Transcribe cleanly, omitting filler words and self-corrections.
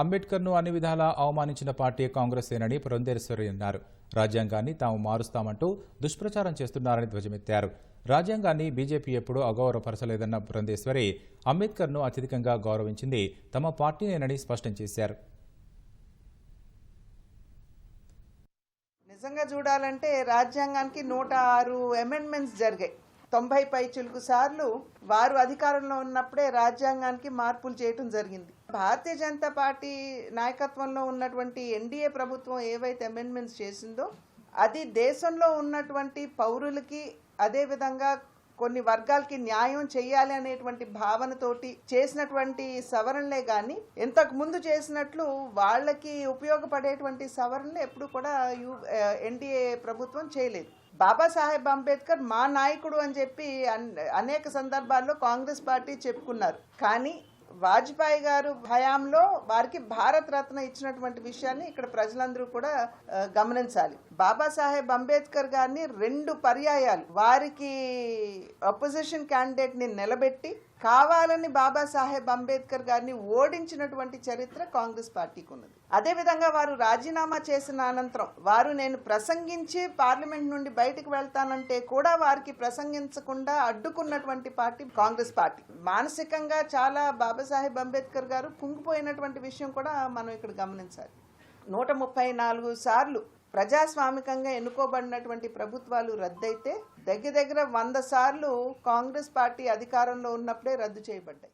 అంబేద్కర్ను అన్ని విధాలా అవమానించిన పార్టీ కాంగ్రెసేనని పురంధేశ్వరి అన్నారు. రాజ్యాంగాన్ని తాము మారుస్తామంటూ దుష్ప్రచారం చేస్తున్నారని ధ్వజమెత్తారు. రాజ్యాంగాన్ని బీజేపీ ఎప్పుడూ అగౌరవపరచలేదన్న పురంధేశ్వరి అంబేద్కర్ను అత్యధికంగా గౌరవించింది తమ పార్టీనేనని స్పష్టం చేశారు. నిజంగా చూడాలంటే రాజ్యాంగానికి 106 అమెండ్మెంట్స్ జరిగాయి. 90 పైచిలుకు సార్లు వారు అధికారంలో ఉన్నప్పుడే రాజ్యాంగానికి మార్పులు చేయటం జరిగింది. భారతీయ జనతా పార్టీ నాయకత్వంలో ఉన్నటువంటి ఎన్డీఏ ప్రభుత్వం ఏవైతే అమెండ్మెంట్స్ చేసిందో అది దేశంలో ఉన్నటువంటి పౌరులకి అదేవిధంగా కొన్ని వర్గాలకి న్యాయం చేయాలి అనేటువంటి భావనతోటి చేసినటువంటి సవరణలే కానీ ఇంతకు ముందు చేసినట్లు వాళ్ళకి ఉపయోగపడేటువంటి సవరణలు ఎప్పుడు కూడా ఎన్డీఏ ప్రభుత్వం చేయలేదు. బాబాసాహెబ్ అంబేద్కర్ మా నాయకుడు అని చెప్పి అనేక సందర్భాల్లో కాంగ్రెస్ పార్టీ చెప్పుకున్నారు. కానీ వాజ్పేయి గారు హయాంలో వారికి భారత రత్న ఇచ్చినటువంటి విషయాన్ని ఇక్కడ ప్రజలందరూ కూడా గమనించాలి. బాబాసాహెబ్ అంబేద్కర్ గారిని 2 పర్యాయాలు వారికి అపోజిషన్ క్యాండిడేట్ ని నిలబెట్టి కావాలని బాబాసాహెబ్ అంబేద్కర్ గారిని ఓడించినటువంటి చరిత్ర కాంగ్రెస్ పార్టీకి ఉన్నది. అదేవిధంగా వారు రాజీనామా చేసిన అనంతరం వారు నేను ప్రసంగించి పార్లమెంట్ నుండి బయటకు వెళ్తానంటే కూడా వారికి ప్రసంగించకుండా అడ్డుకున్నటువంటి పార్టీ కాంగ్రెస్ పార్టీ. మానసికంగా చాలా బాబాసాహెబ్ అంబేద్కర్ గారు కుంగిపోయినటువంటి విషయం కూడా మనం ఇక్కడ గమనించాలి. 134 సార్లు ప్రజాస్వామికంగా ఎన్నుకోబడినటువంటి ప్రభుత్వాలు రద్దయితే దగ్గర 100 సార్లు కాంగ్రెస్ పార్టీ అధికారంలో ఉన్నప్పుడే రద్దు చేయబడ్డాయి.